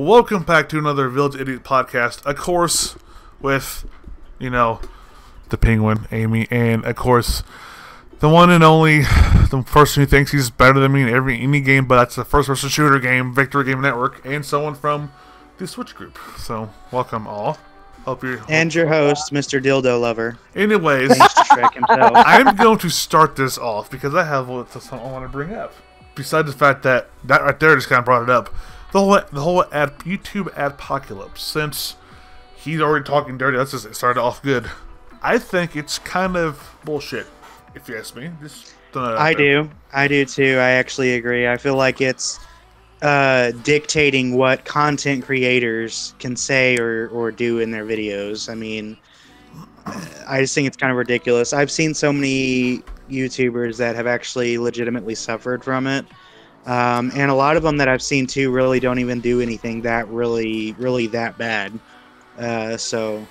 welcome back to another Village Idiot podcast. Of course, with, you know, the Penguin, Amy, and of course, the one and only, the person who thinks he's better than me in any game, but that's the first-person shooter game, Victory Game Network, and someone from the Switch group. So, welcome all. Hope you're... And your host, Mr. Dildo Lover. Anyways, Gangstashrek himself. I'm going to start this off because I have something I want to bring up. Besides the fact that right there just kind of brought it up. The whole YouTube adpocalypse, since he's already talking dirty, let's just start off good. I think it's kind of bullshit, if you ask me. I do too. I actually agree. I feel like it's dictating what content creators can say or do in their videos. I mean, I just think it's kind of ridiculous. I've seen so many YouTubers that have actually legitimately suffered from it. And a lot of them that I've seen too really don't even do anything that really that bad. So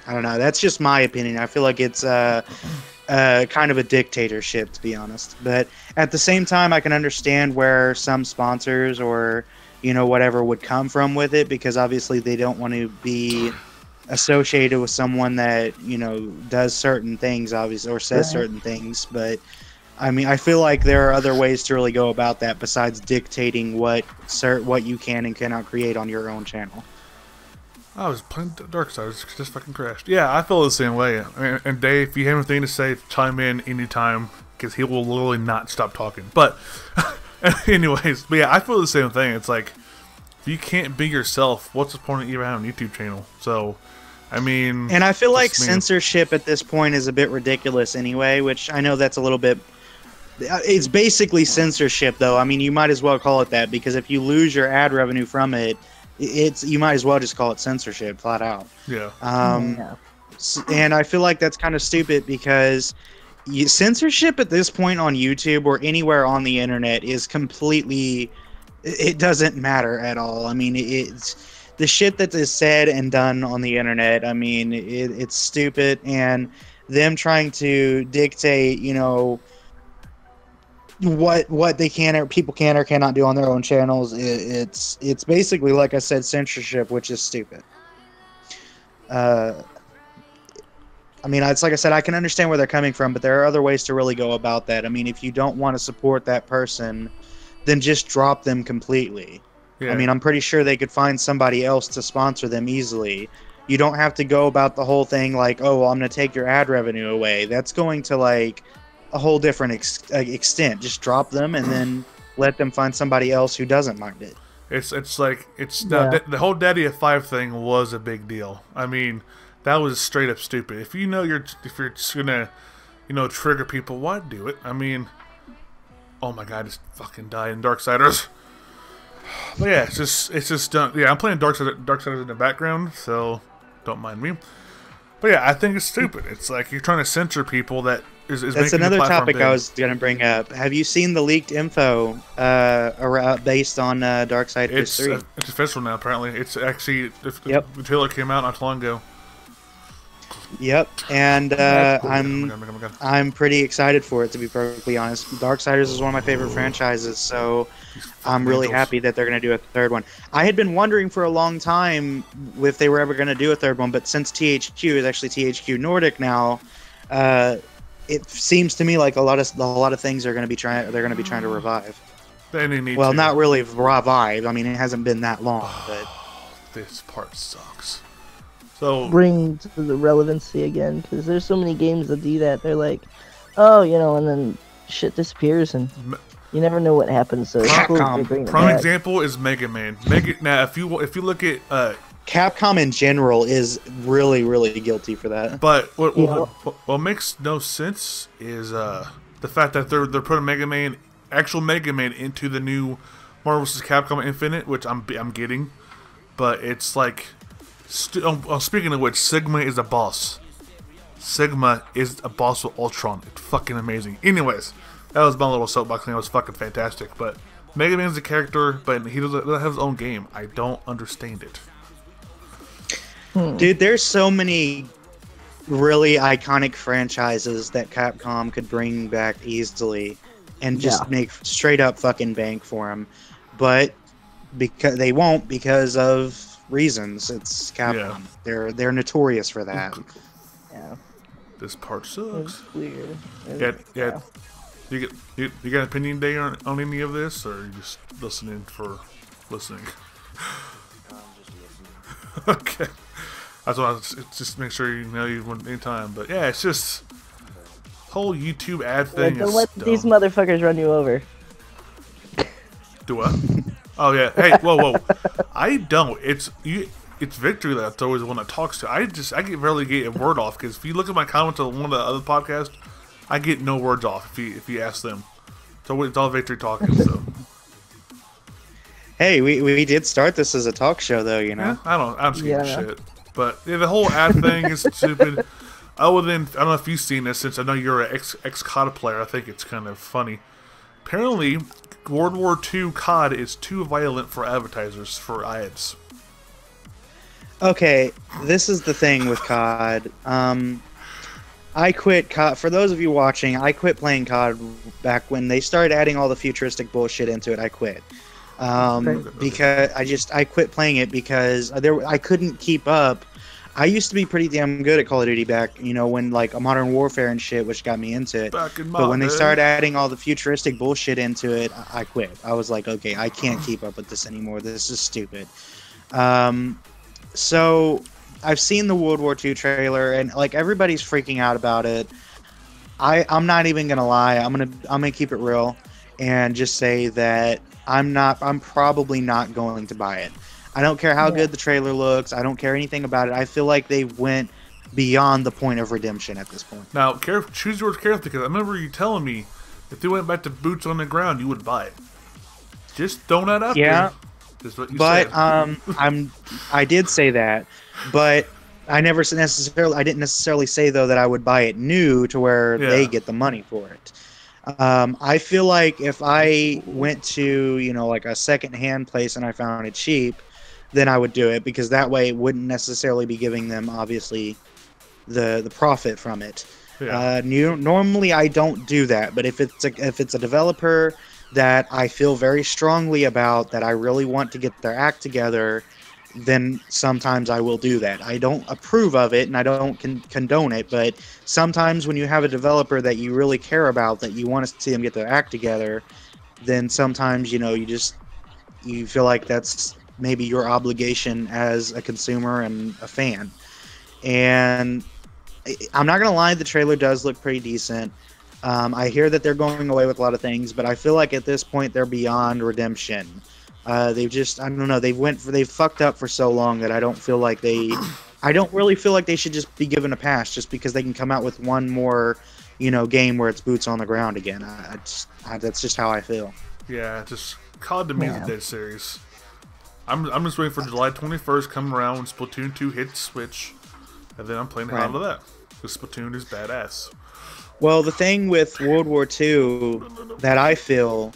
I don't know. That's just my opinion. I feel like it's kind of a dictatorship, to be honest. But at the same time, I can understand where some sponsors or, you know, whatever would come from with it, because obviously they don't want to be associated with someone that, you know, does certain things, obviously, or says certain things. But I mean, I feel like there are other ways to really go about that besides dictating what you can and cannot create on your own channel. I was playing Darksiders, just fucking crashed. Yeah, I feel the same way. And Dave, if you have anything to say, chime in anytime, because he will literally not stop talking. But, anyways, but yeah, I feel the same thing. It's like, if you can't be yourself, what's the point of even having a YouTube channel? So, I mean... And I feel like censorship at this point is a bit ridiculous anyway, which I know that's a little bit... It's basically censorship, though. I mean, you might as well call it that, because if you lose your ad revenue from it, you might as well just call it censorship, flat out. Yeah. And I feel like that's kind of stupid, because censorship at this point on YouTube or anywhere on the internet is completely... It doesn't matter at all. I mean, it's the shit that is said and done on the internet. I mean, it's stupid, and them trying to dictate, you know, what they can or people can or cannot do on their own channels. It's basically, like I said, censorship, which is stupid. I mean, it's like I said, I can understand where they're coming from, but there are other ways to really go about that. I mean, if you don't want to support that person, then just drop them completely. Yeah. I mean, I'm pretty sure they could find somebody else to sponsor them easily. You don't have to go about the whole thing like, oh, well, I'm going to take your ad revenue away. That's going to, like, a whole different extent. Just drop them and then let them find somebody else who doesn't mind it. It's like, the whole Daddy of 5 thing was a big deal. I mean, that was straight up stupid. If you know if you're just gonna, you know, trigger people, why do it? I mean, oh my god, I just fucking died in Darksiders. But yeah, it's just done. Yeah, I'm playing Darksiders in the background, so don't mind me. But yeah, I think it's stupid. It's like you're trying to censor people that is That's another topic I was going to bring up. Have you seen the leaked info based on Darksiders 3? It's official now, apparently. It's actually... The trailer came out not too long ago. Yep, and I'm pretty excited for it, to be perfectly honest. Darksiders is one of my favorite franchises, so I'm really happy that they're going to do a third one. I had been wondering for a long time if they were ever going to do a third one, but since THQ is actually THQ Nordic now, it seems to me like a lot of things are going to be trying to revive. Well, not really revive. I mean, it hasn't been that long, but this part sucks. So bring to the relevancy again, because there's so many games that do that. They're like, oh, you know, and then shit disappears and you never know what happens. So prime example is Mega Man. Now, if you look at Capcom in general is really guilty for that. But what makes no sense is the fact that they're putting actual Mega Man into the new Marvel vs. Capcom Infinite, which I'm getting, but it's like. Speaking of which, Sigma is a boss. Sigma is a boss with Ultron. It's fucking amazing. Anyways, that was my little soapbox thing. It was fucking fantastic. But Mega Man's a character, but he doesn't have his own game. I don't understand it. Dude, there's so many really iconic franchises that Capcom could bring back easily and just make straight up fucking bank for them. But because they won't because of reasons. It's Capcom. Yeah. They're notorious for that. Yeah, This part sucks. it's weird. Yeah. You got an opinion day on any of this, or are you just listening for listening? Okay. That's why just make sure you know you want any time. But yeah, it's just whole YouTube ad thing. Don't is let dumb. these motherfuckers run you over. Do what? Oh yeah. Hey, whoa. I don't. It's Victory that's always the one that talks to. I rarely get a word off because if you look at my comments on one of the other podcasts, I get no words off if you ask them. So it's all Victory talking. So. Hey, we did start this as a talk show, though, you know? Yeah, I don't give a shit. But yeah, the whole ad thing is stupid. Other than, I don't know if you've seen this, since I know you're an ex-COD player, I think it's kind of funny. Apparently, World War II COD is too violent for advertisers, for ads. Okay, this is the thing with COD. I quit COD. For those of you watching, I quit playing COD back when they started adding all the futuristic bullshit into it. I quit. Because I quit playing it because I couldn't keep up. I used to be pretty damn good at Call of Duty back, when like a Modern Warfare and shit, which got me into it. But when they started adding all the futuristic bullshit into it, I quit. I was like, okay, I can't keep up with this anymore. This is stupid. So I've seen the World War II trailer, and like everybody's freaking out about it. I'm not even gonna lie. I'm gonna keep it real, and just say that I'm probably not going to buy it. I don't care how good the trailer looks. I don't care anything about it. I feel like they went beyond the point of redemption at this point. Now, choose your words carefully, because I remember you telling me if they went back to boots on the ground, you would buy it. Just throwing that out there. Just what you said. I did say that, but I didn't necessarily say though that I would buy it new to where they get the money for it. I feel like if I went to, like a second-hand place and I found it cheap, then I would do it, because that way it wouldn't necessarily be giving them, obviously, the profit from it. Yeah. Normally I don't do that, but if it's a developer that I feel very strongly about, that I really want to get their act together, then sometimes I will do that. I don't approve of it, and I don't condone it, but sometimes when you have a developer that you really care about, that you want to see them get their act together, then sometimes, you feel like that's maybe your obligation as a consumer and a fan. And I'm not going to lie, the trailer does look pretty decent. I hear that they're going away with a lot of things, but I feel like at this point they're beyond redemption. They've just, I don't know, they've fucked up for so long that I don't really feel like they should just be given a pass just because they can come out with one more, game where it's boots on the ground again. That's just how I feel. Yeah, just COD to me is a dead series. I'm just waiting for July 21st come around when Splatoon 2 hits Switch, and then I'm playing the hell out of that, because Splatoon is badass. Well, the thing with World War II that I feel,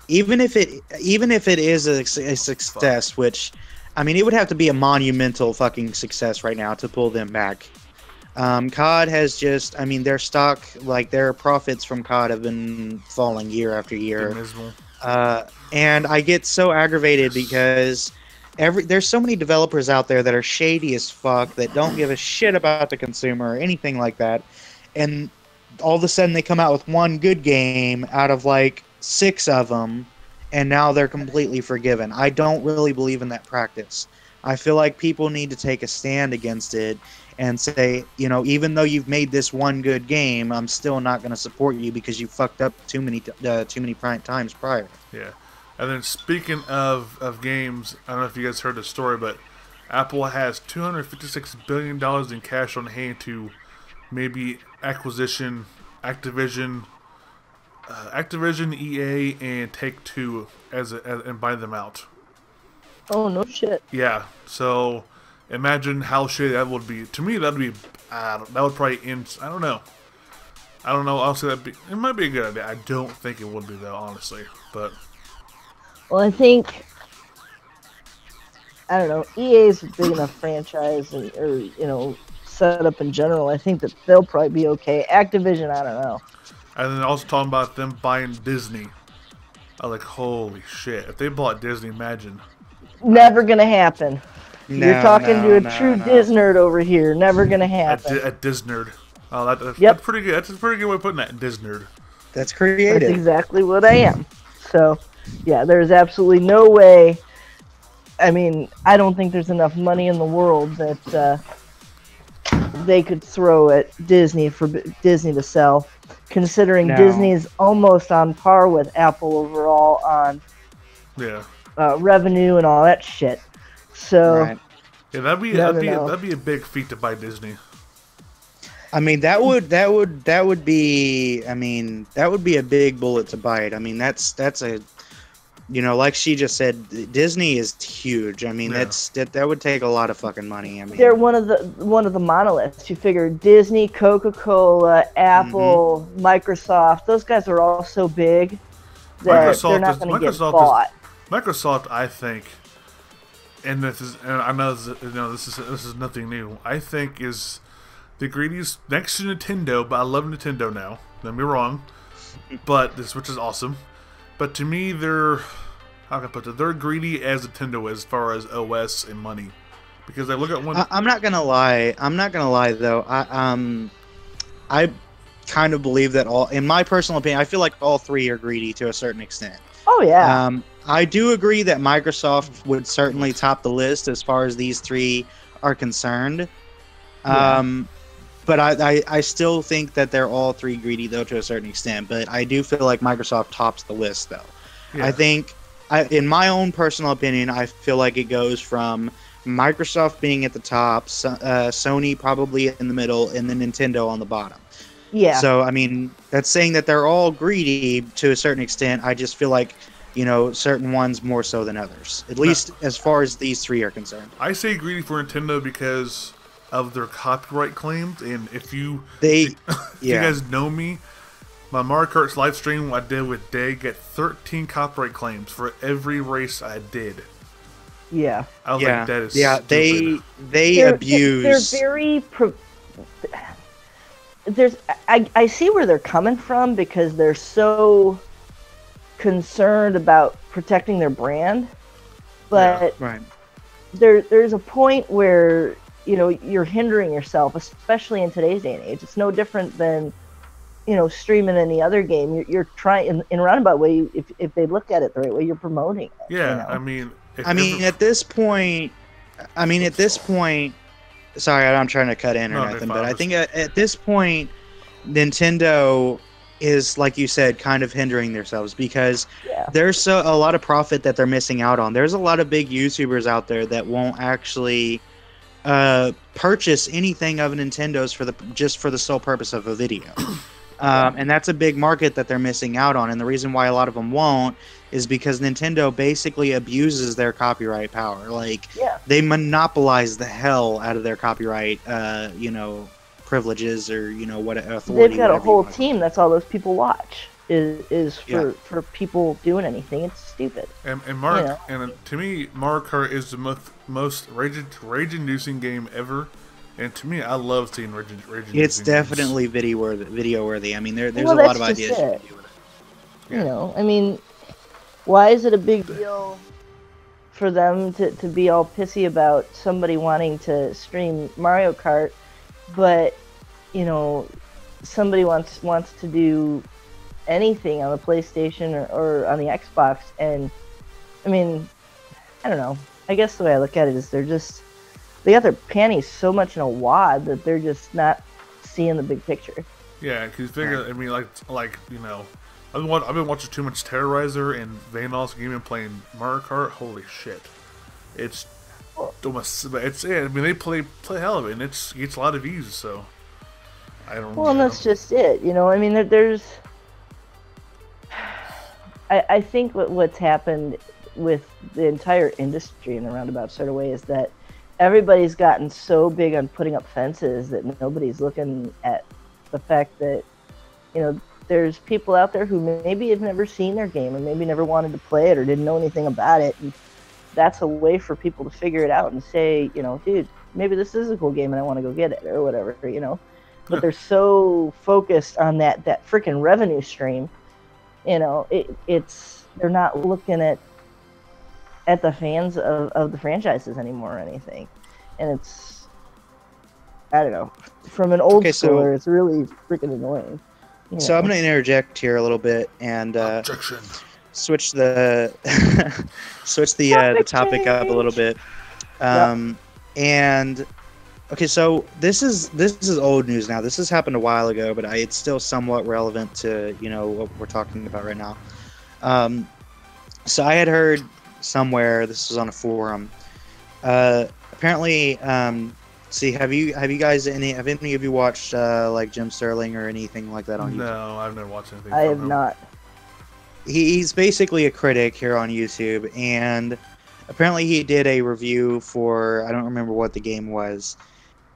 even if it is a success, which, I mean, it would have to be a monumental fucking success right now to pull them back. COD has just, I mean, their stock, like their profits from COD have been falling year after year. And I get so aggravated because there's so many developers out there that are shady as fuck, that don't give a shit about the consumer or anything like that. And all of a sudden they come out with one good game out of like 6 of them, and now they're completely forgiven. I don't really believe in that practice. I feel like people need to take a stand against it and say, even though you've made this one good game, I'm still not going to support you because you fucked up too many times prior. Yeah. And then speaking of games, I don't know if you guys heard the story, but Apple has $256 billion in cash on hand to maybe Activision, EA, and Take-Two and buy them out. Oh, no shit. Yeah, so imagine how shitty that would be. To me, that would probably end. I don't know. Honestly, it might be a good idea. I don't think it would be, though, honestly. But well, I think, I don't know, EA is a big enough franchise, or set up in general. I think that they'll probably be okay. Activision, I don't know. And then also talking about them buying Disney. I was like, holy shit! If they bought Disney, imagine. Never gonna happen. No, You're talking to a no, true no. Disnerd over here. Never gonna happen. At Disnerd. Oh, that's Yep. pretty good. That's a pretty good way of putting that. Disnerd. That's creative. That's exactly what I am. So, yeah, there's absolutely no way. I mean, I don't think there's enough money in the world that they could throw at Disney for Disney to sell, considering No. Disney is almost on par with Apple overall on revenue and all that shit. So, Right. Yeah, that'd be a big feat to buy Disney. I mean, that would be. I mean, that would be a big bullet to bite. I mean, that's a, you know, like she just said, Disney is huge. I mean, that would take a lot of fucking money. I mean, they're one of the monoliths. You figure Disney, Coca-Cola, Apple, Microsoft. Those guys are all so big that they're not going to get bought. Microsoft, I think, and I know this is nothing new. I think is the greediest next to Nintendo, but I love Nintendo now. Don't get me wrong, but which is awesome. But to me, they're they're greedy as Nintendo is as far as OS and money, because I look at one. I'm not gonna lie. Though. I kind of believe that in my personal opinion, I feel like all three are greedy to a certain extent. Oh yeah. I do agree that Microsoft would certainly top the list as far as these three are concerned. But I still think that they're all three greedy, though, to a certain extent. But I do feel like Microsoft tops the list, though. Yeah. I think, in my own personal opinion, I feel like it goes from Microsoft being at the top, Sony probably in the middle, and then Nintendo on the bottom. Yeah. So, I mean, that's saying that they're all greedy to a certain extent. I just feel like, you know, certain ones more so than others, at least as far as these three are concerned. I say greedy for Nintendo because of their copyright claims, and if you guys know me, my Mario Kart's live stream I did with Day get 13 copyright claims for every race I did. Yeah. I was like, that is stupid. They abuse. They're very. I see where they're coming from because they're so concerned about protecting their brand, but there's a point where, you know, you're hindering yourself, especially in today's day and age. It's no different than, you know, streaming any other game. You're trying, in a roundabout way, if they look at it the right way, you're promoting it. Yeah, you know? at this point, sorry, I'm trying to cut in or nothing, but I think at this point, Nintendo is, like you said, kind of hindering themselves because there's a lot of profit that they're missing out on. There's a lot of big YouTubers out there that won't actually purchase anything of Nintendo's just for the sole purpose of a video. And that's a big market that they're missing out on. And the reason why a lot of them won't is because Nintendo basically abuses their copyright power. Like, they monopolize the hell out of their copyright, privileges or, what authority. They've got a whole team. That's all those people watch is for people doing anything. It's stupid. And to me, Mario Kart is the most rage-inducing game ever. And to me, I love seeing rage. It's definitely video worthy. I mean, there's a lot of ideas. You know, I mean, why is it a big deal for them to be all pissy about somebody wanting to stream Mario Kart, but, you know, somebody wants to do anything on the PlayStation or on the Xbox? And, I mean, I don't know. I guess the way I look at it is they got their panties so much in a wad that they're just not seeing the big picture. Yeah, because you figure, I mean, like you know, I've been watching too much Terrorizer and Vandals game and playing Mario Kart. Holy shit, it's almost. I mean, they play hell of it, and it gets a lot of views. So I don't. Well, and that's just it. You know, I mean, there's. I think what's happened with the entire industry in a roundabout sort of way is that everybody's gotten so big on putting up fences that nobody's looking at the fact that, you know, there's people out there who maybe have never seen their game or maybe never wanted to play it or didn't know anything about it. And that's a way for people to figure it out and say, you know, dude, maybe this is a cool game and I want to go get it or whatever, you know. But they're so focused on that freaking revenue stream, you know, it's they're not looking at the fans of the franchises anymore or anything. And it's, I don't know, from an old schooler, it's really freaking annoying. So I'm going to interject here a little bit and switch the the topic up a little bit. And okay, so this is old news now. This has happened a while ago, but it's still somewhat relevant to what we're talking about right now. So I had heard somewhere, this was on a forum. Apparently, see, have any of you watched like Jim Sterling or anything like that on YouTube? No, I've never watched anything. I have not. He's basically a critic here on YouTube, and apparently he did a review for, I don't remember what the game was,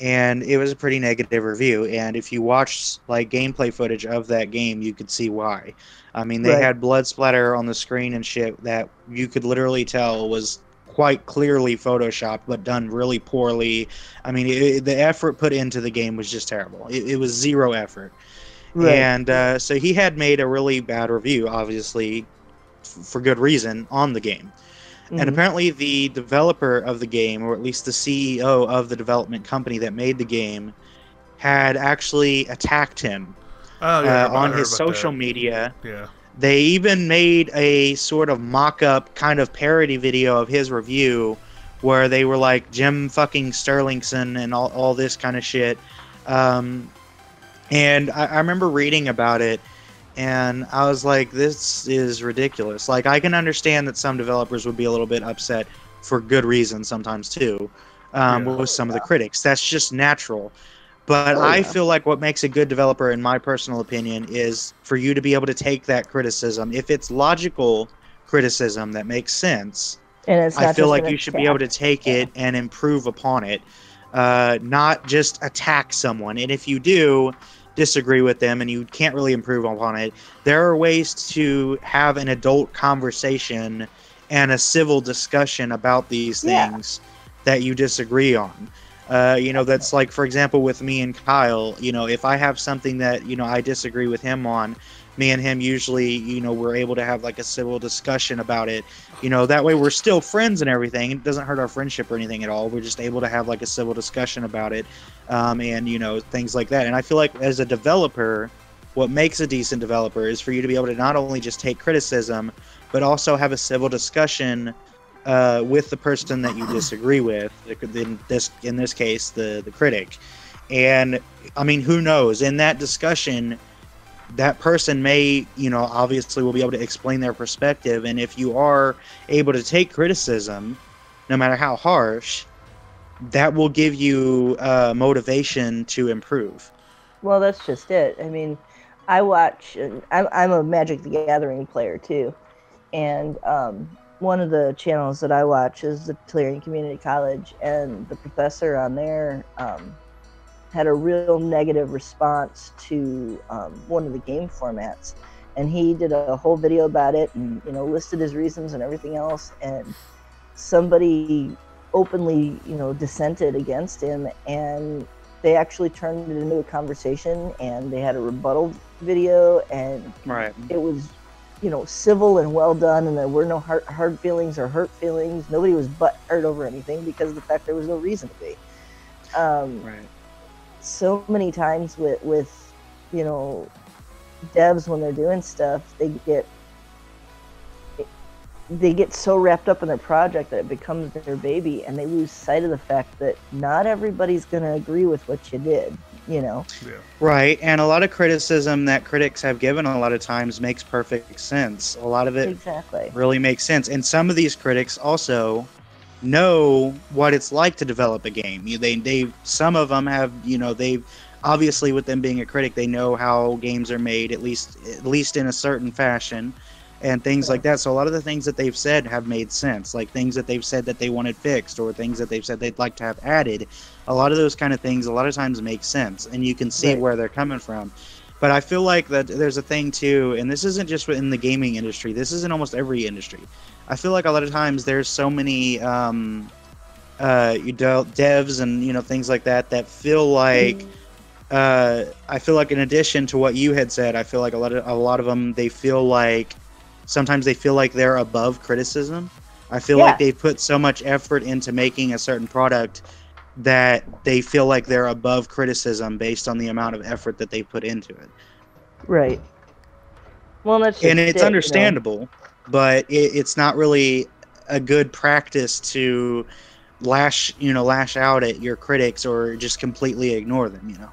and it was a pretty negative review. And if you watched like gameplay footage of that game, you could see why. I mean, they had blood splatter on the screen and shit that you could literally tell was quite clearly photoshopped, but done really poorly. I mean, the effort put into the game was just terrible. It was zero effort. Right. And so he had made a really bad review, obviously, for good reason, on the game. Mm-hmm. And apparently the developer of the game, or at least the CEO of the development company that made the game, had actually attacked him on his social media. Yeah. They even made a sort of mock-up kind of parody video of his review where they were like Jim fucking Sterlingson and all this kind of shit. And I remember reading about it, and I was like, this is ridiculous. Like, I can understand that some developers would be a little bit upset for good reason sometimes, too, with some of the critics. That's just natural. But I feel like what makes a good developer, in my personal opinion, is for you to be able to take that criticism. If it's logical criticism that makes sense, and it's I feel like you should be able to take it and improve upon it, not just attack someone. And if you do disagree with them and you can't really improve upon it, there are ways to have an adult conversation and a civil discussion about these things that you disagree on. That's like, for example, with me and Kyle, if I have something that, I disagree with him on, me and him usually, we're able to have like a civil discussion about it. That way we're still friends and everything. It doesn't hurt our friendship or anything at all. We're just able to have like a civil discussion about it. And, things like that. And I feel like as a developer, what makes a decent developer is for you to be able to not only just take criticism, but also have a civil discussion with the person that you disagree with, in this case, the critic. And, I mean, who knows? In that discussion, that person may, obviously will be able to explain their perspective. And if you are able to take criticism, no matter how harsh, that will give you motivation to improve. Well, that's just it. I mean, I'm a Magic the Gathering player, too. And one of the channels that I watch is the Tulare Community College, and the professor on there had a real negative response to one of the game formats, and he did a whole video about it and listed his reasons and everything else, and somebody openly dissented against him, and they actually turned it into a conversation, and they had a rebuttal video, and it was civil and well done, and there were no hard feelings or hurt feelings. Nobody was butthurt over anything because of the fact there was no reason to be. So many times with devs, when they're doing stuff, they get so wrapped up in their project that it becomes their baby, and they lose sight of the fact that not everybody's going to agree with what you did. Right, and a lot of criticism that critics have given a lot of times makes perfect sense. A lot of it really makes sense, and some of these critics also know what it's like to develop a game. Some of them have, they obviously, with them being a critic, they know how games are made, at least in a certain fashion, and things like that. So a lot of the things that they've said have made sense, like things that they've said that they wanted fixed, or things that they've said they'd like to have added. A lot of those kind of things a lot of times make sense, and you can see where they're coming from. But I feel like that there's a thing too, and this isn't just in the gaming industry, this is in almost every industry. I feel like a lot of times there's so many devs and things like that feel like I feel like, in addition to what you had said, I feel like a lot of them, they feel like sometimes they feel like they're above criticism. I feel Yeah. like they put so much effort into making a certain product that they feel like they're above criticism based on the amount of effort that they put into it. Right. Well, that's just And it's it, understandable, but it's not really a good practice to lash out at your critics or just completely ignore them, you know.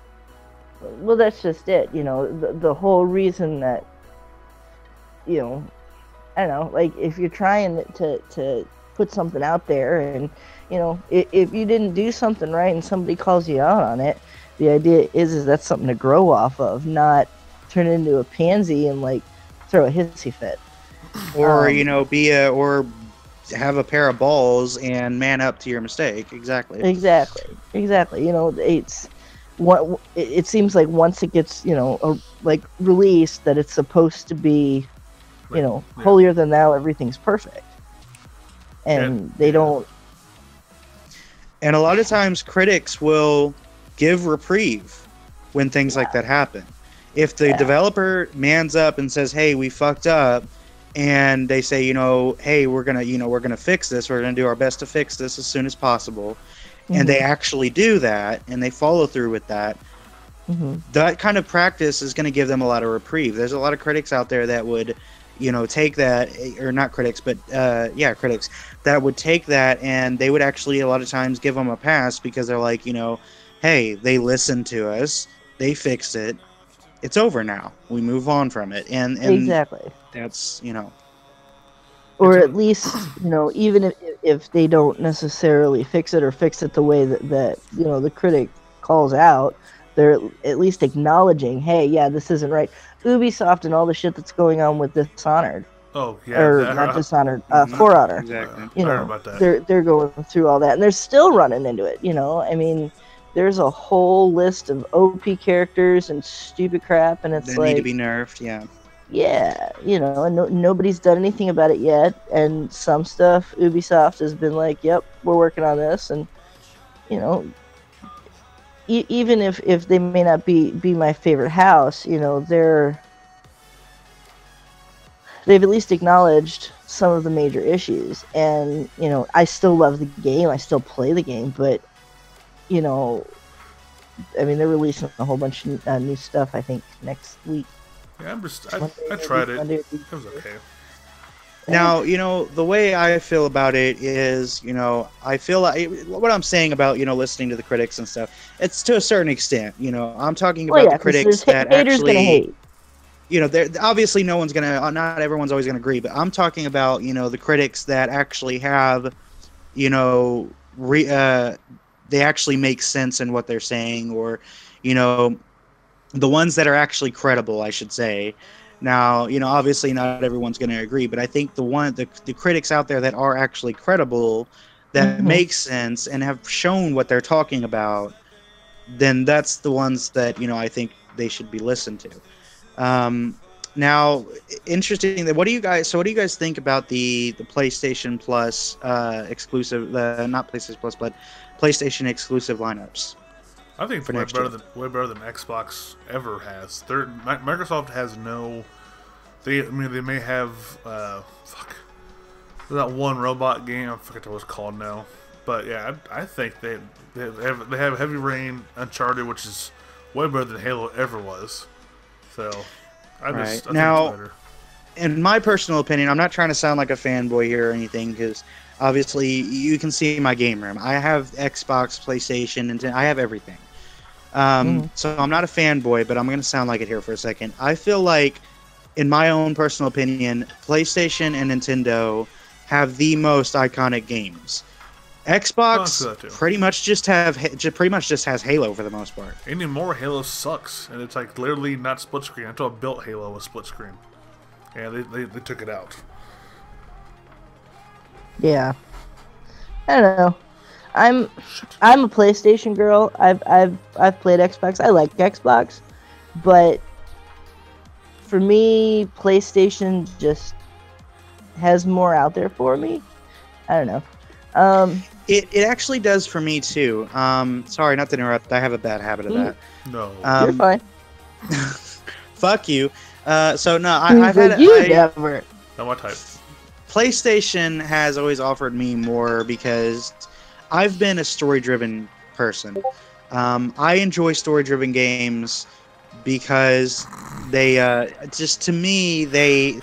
Well, that's just it. The whole reason that, I don't know, like if you're trying to put something out there and, if you didn't do something right and somebody calls you out on it, the idea is that's something to grow off of, not turn into a pansy and like throw a hissy fit. Or, or have a pair of balls and man up to your mistake. Exactly. Exactly. It seems like once it gets, like released, that it's supposed to be, holier than thou, everything's perfect. And they don't. And a lot of times critics will give reprieve when things like that happen. If the developer mans up and says, "Hey, we fucked up," and they say, "Hey, we're gonna fix this. We're gonna do our best to fix this as soon as possible," and they actually do that and they follow through with that, that kind of practice is going to give them a lot of reprieve. There's a lot of critics out there that would, take that, or not critics, but critics that would take that and they would actually a lot of times give them a pass because they're like, hey, they listened to us, they fixed it, it's over now, we move on from it, and exactly. That's or at least even if they don't necessarily fix it or fix it the way that the critic calls out, they're at least acknowledging, hey, yeah, this isn't right. Ubisoft and all the shit that's going on with Dishonored. Oh yeah, or not Dishonored, For Honor. Exactly. I heard about that. They're going through all that, and they're still running into it. I mean, there's a whole list of OP characters and stupid crap, and it's they like need to be nerfed. Yeah, and nobody's done anything about it yet. And some stuff, Ubisoft has been like, "Yep, we're working on this," and even if they may not be my favorite house, they've at least acknowledged some of the major issues. And I still love the game, I still play the game, but I mean, they're releasing a whole bunch of new stuff, I think, next week. Yeah, I tried it. It was okay. Now, the way I feel about it is, I feel like what I'm saying about, listening to the critics and stuff, it's to a certain extent, I'm talking about the critics that actually, gonna hate. Obviously not everyone's always going to agree, but I'm talking about, the critics that actually have, they actually make sense in what they're saying, or, the ones that are actually credible, I should say. Now, obviously not everyone's going to agree, but I think the critics out there that are actually credible, that make sense and have shown what they're talking about, then that's the ones that, I think they should be listened to. Now, interesting. What do you guys think about the PlayStation Plus exclusive, not PlayStation Plus, but PlayStation exclusive lineups? I think it's way better than Xbox ever has. Microsoft has no. They may have that one robot game. I forget what it's called now, but yeah, I think they have Heavy Rain, Uncharted, which is way better than Halo ever was. So I think it's better. In my personal opinion, I'm not trying to sound like a fanboy here or anything, because obviously you can see my game room. I have Xbox, PlayStation, and I have everything. So I'm not a fanboy, but I'm going to sound like it here for a second. I feel like, in my own personal opinion, PlayStation and Nintendo have the most iconic games. Xbox pretty much just has Halo for the most part. Anymore, Halo sucks, and it's like literally not split screen. Until I built Halo with split screen, and they took it out. Yeah, I don't know. I'm a PlayStation girl. I've played Xbox. I like Xbox, but for me, PlayStation just has more out there for me. I don't know. It actually does for me too. Sorry, not to interrupt. I have a bad habit of that. No, you're fine. Fuck you. So no, I've had never. Not my type. PlayStation has always offered me more because I've been a story-driven person. I enjoy story-driven games because they just to me they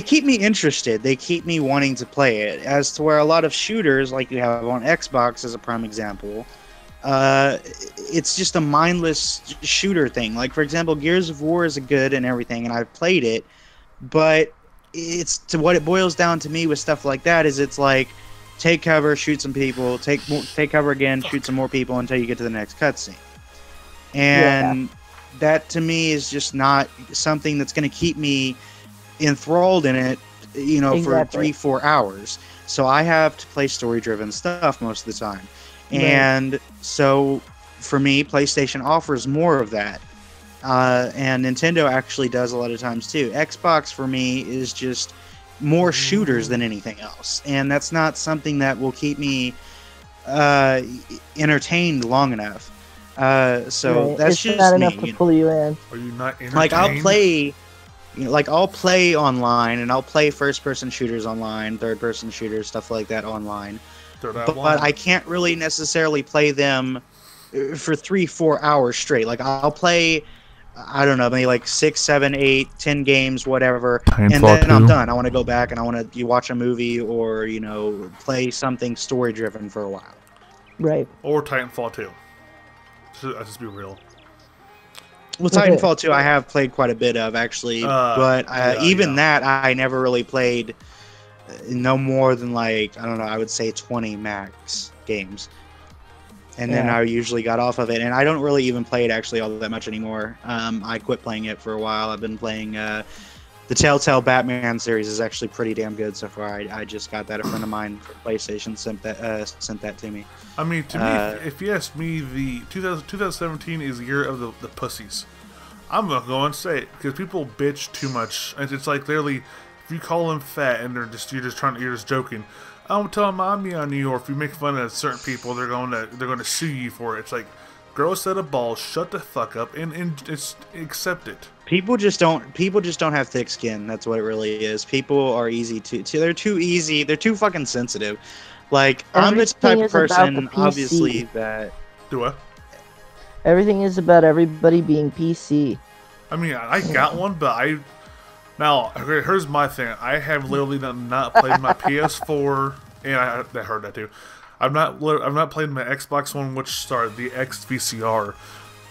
keep me interested. They keep me wanting to play it. As to where a lot of shooters, like you have on Xbox as a prime example, it's just a mindless shooter thing. Like, for example, Gears of War is good and everything, and I've played it, but it's to what it boils down to me with stuff like that is it's like take cover, shoot some people, take cover again, shoot some more people until you get to the next cutscene. And that to me is just not something that's going to keep me enthralled in it, you know, for 3-4 hours. So I have to play story-driven stuff most of the time. And so for me, PlayStation offers more of that. And Nintendo actually does a lot of times too. Xbox for me is just more shooters than anything else. And that's not something that will keep me entertained long enough. So that's it's just not me, enough to pull you in. Are you not entertained? Like I'll play, you know, like I'll play online and I'll play first-person shooters online, third-person shooters, stuff like that online. But I can't really necessarily play them for 3-4 hours straight. Like I'll play, I don't know, maybe like 6, 7, 8, 10 games, whatever, and then I'm done. I want to go back and I want to watch a movie or, you know, play something story-driven for a while. Right. Or Titanfall 2. Let's just be real. Well, Titanfall 2 I have played quite a bit of, actually, but even that I never really played no more than, like, I don't know, I would say 20 max games. And then I usually got off of it, and I don't really even play it actually all that much anymore. I quit playing it for a while. I've been playing the Telltale Batman series is actually pretty damn good so far. I just got that. A friend of mine from PlayStation sent that to me. I mean, to me, if you ask me, the 2017 is the year of the pussies. I'm gonna go and say it because people bitch too much, and it's like literally, if you call them fat and you're just joking. I'm telling mommy on you, or if you make fun of certain people, they're gonna sue you for it. It's like, grow a set of balls, shut the fuck up, and just accept it. People just don't have thick skin. That's what it really is. People are easy they're too easy. They're too fucking sensitive. Like, I'm the type of person, obviously, that... Do what? Everything is about everybody being PC. I mean, I got one, but now, here's my thing. I have literally not played my PS4, and I heard that too. I've not played my Xbox One, which started the X VCR.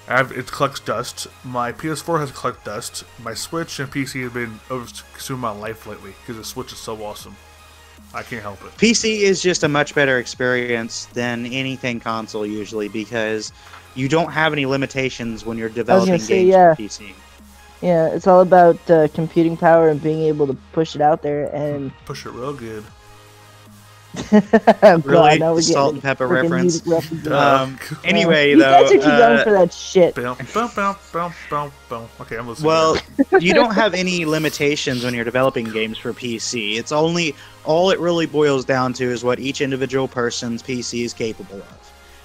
It collects dust. My PS4 has collected dust. My Switch and PC have been consuming my life lately because the Switch is so awesome. I can't help it. PC is just a much better experience than anything console usually because you don't have any limitations when you're developing games for PC. Yeah, it's all about computing power and being able to push it out there and push it real good. Really, salt and pepper reference. Anyway, though, you guys are too young for that shit. Okay, I'm listening. Well, you don't have any limitations when you're developing games for PC. It's all it really boils down to is what each individual person's PC is capable of.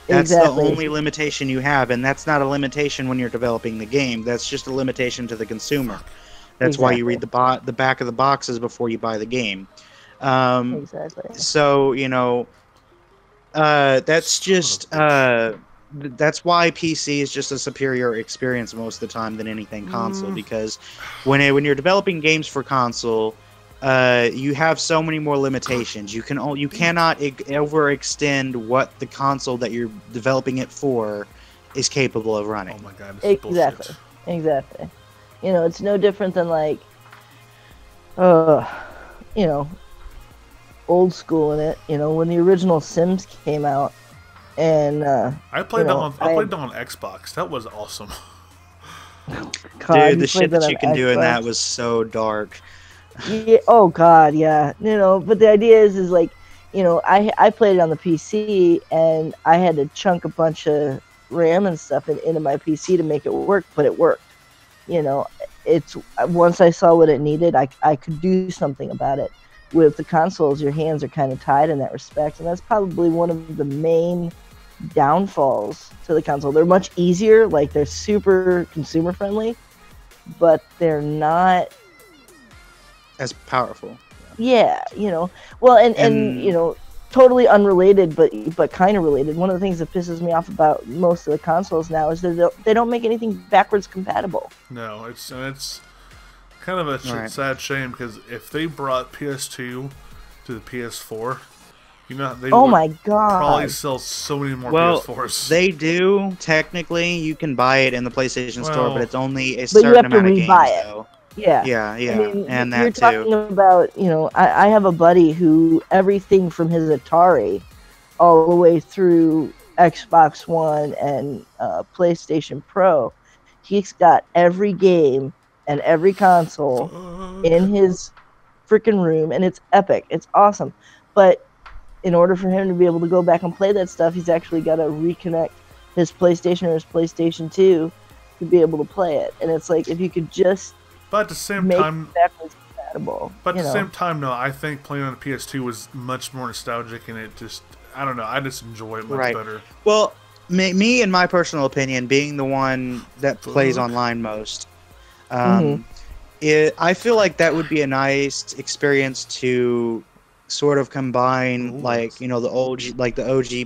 That's the only limitation you have, and that's not a limitation when you're developing the game. That's just a limitation to the consumer. That's why you read the back of the boxes before you buy the game. So, you know, that's just that's why PC is just a superior experience most of the time than anything console, because when you're developing games for console, you have so many more limitations. You cannot overextend what the console that you're developing it for is capable of running. Oh my god, this is bullshit. Exactly. You know, it's no different than like, you know, old school in it. You know, when the original Sims came out, and I played that on Xbox. That was awesome. God, dude, the shit that you can do in that was so dark. Yeah, oh god, yeah. You know, but the idea is like, you know, I played it on the PC and I had to chunk a bunch of RAM and stuff into my PC to make it work, but it worked. You know, it's once I saw what it needed, I could do something about it. With the consoles, your hands are kind of tied in that respect, and that's probably one of the main downfalls to the console. They're much easier, like they're super consumer friendly, but they're not as powerful. Yeah, you know. Well, and you know, totally unrelated, but kind of related. One of the things that pisses me off about most of the consoles now is that they don't make anything backwards compatible. No, it's kind of a sad shame, because if they brought PS2 to the PS4, you know, they Oh would my god! probably sell so many more Well, PS4s. they do technically. You can buy it in the PlayStation Store, but it's only a But certain you have to amount of games, rebuy it. though. Yeah. Yeah, I mean, and you're that too. talking about, you know, I have a buddy who everything from his Atari all the way through Xbox One and PlayStation Pro, he's got every game and every console in his freaking room, and it's epic. It's awesome. But in order for him to be able to go back and play that stuff, he's actually got to reconnect his PlayStation or his PlayStation 2 to be able to play it. And it's like, if you could just But at the same make time, it backwards compatible. but at the same time, no, I think playing on the PS2 was much more nostalgic, and it just, I don't know, I just enjoy it much better. Well, me, in my personal opinion, being the one that plays online most, I feel like that would be a nice experience to sort of combine, like, you know, the OG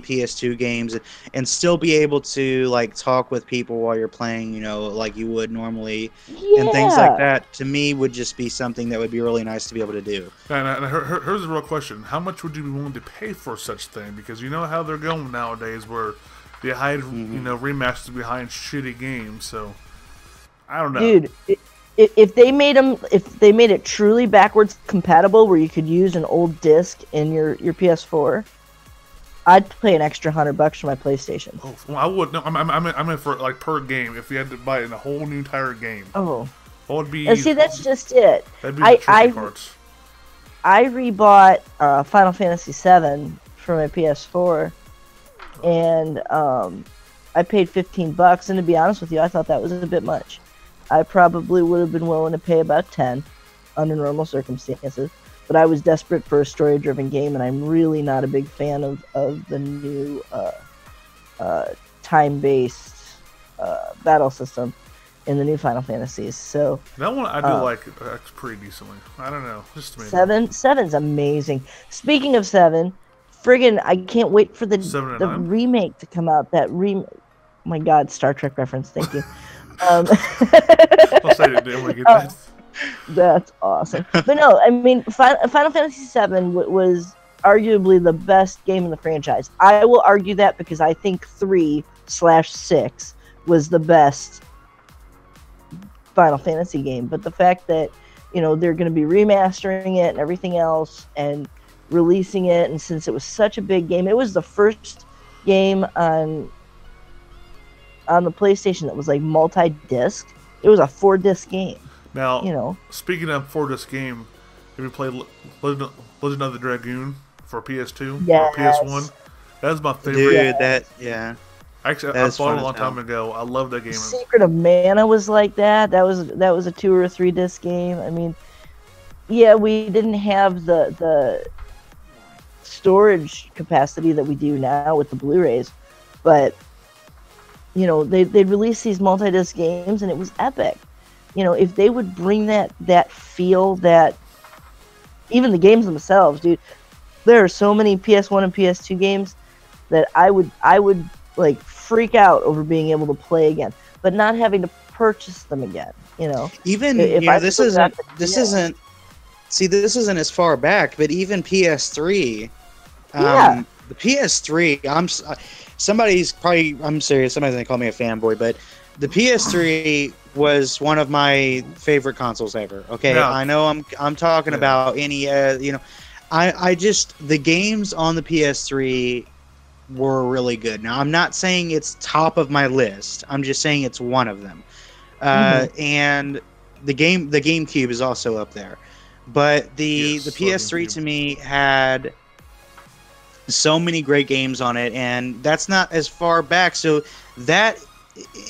PS2 games, and still be able to like talk with people while you're playing, you know, like you would normally, and things like that. To me, would just be something that would be really nice to be able to do. And here's the real question: how much would you be willing to pay for such thing? Because you know how they're going nowadays, where they hide, you know, remasters behind shitty games. So I don't know, dude. If they made it truly backwards compatible, where you could use an old disc in your PS4, I'd pay an extra $100 for my PlayStation. Oh, well, I would. No, I'm in for like per game. If you had to buy it in a whole new entire game, oh, what would be? And see, that's just it. That'd be the tricky parts. I rebought Final Fantasy VII for my PS4, and I paid $15. And to be honest with you, I thought that was a bit much. I probably would have been willing to pay about 10 under normal circumstances, but I was desperate for a story-driven game, and I'm really not a big fan of the new time-based battle system in the new Final Fantasies. So that one I do like pretty decently. I don't know, just maybe. Seven's amazing. Speaking of 7, friggin', I can't wait for the remake to come out. Oh my God, Star Trek reference. Thank you. I'll say it when we get that. That's awesome. But no, I mean, Final Fantasy VII was arguably the best game in the franchise. I will argue that because I think 3/6 was the best Final Fantasy game. But the fact that, you know, they're going to be remastering it and everything else and releasing it, and since it was such a big game, it was the first game on the PlayStation that was like multi-disc. It was a 4-disc game. Now, you know, speaking of 4-disc game, have you played Legend of the Dragoon for PS2 yes. or PS1? That was my favorite. Dude, Actually, I bought it a long time ago. I love that game. Secret of Mana was like that. That was a 2 or 3-disc game. I mean, yeah, we didn't have the storage capacity that we do now with the Blu-rays, but you know, they'd release these multi-disc games, and it was epic. You know, if they would bring that feel, that even the games themselves, dude, there are so many PS1 and PS2 games that I would like freak out over being able to play again, but not having to purchase them again. You know, even this isn't as far back, but even PS3. The PS3. Somebody's gonna call me a fanboy, but the PS3 was one of my favorite consoles ever. Okay, yeah. I know I'm talking about any you know, I just, the games on the PS3 were really good. Now I'm not saying it's top of my list. I'm just saying it's one of them. And the GameCube is also up there. But the PS3 to me had so many great games on it, and that's not as far back, so that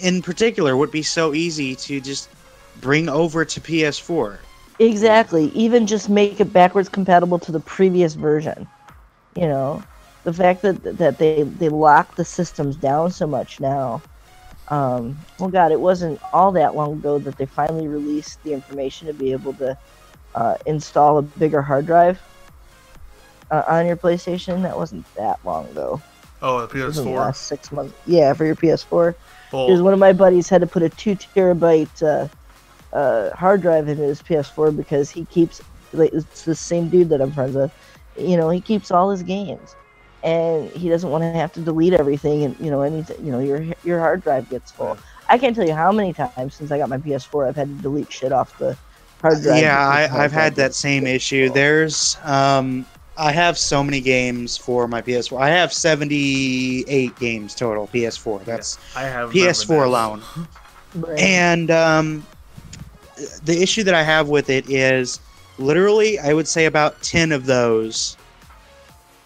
in particular would be so easy to just bring over to PS4. Exactly. Even just make it backwards compatible to the previous version. You know, the fact that they lock the systems down so much now. Well, God, it wasn't all that long ago that they finally released the information to be able to install a bigger hard drive on your PlayStation. That wasn't that long ago. Oh, the It was in the PS4. last 6 months. Yeah, for your PS4. Well, Because one of my buddies had to put a 2 terabyte hard drive in his PS4 because he keeps, like, it's the same dude that I'm friends with. You know, he keeps all his games, and he doesn't want to have to delete everything. And your hard drive gets full. I can't tell you how many times since I got my PS4 I've had to delete shit off the hard drive. Yeah, I've had that same issue. There's I have so many games for my PS4. I have 78 games total PS4. That's I have PS4 alone. Right. And the issue that I have with it is literally I would say about 10 of those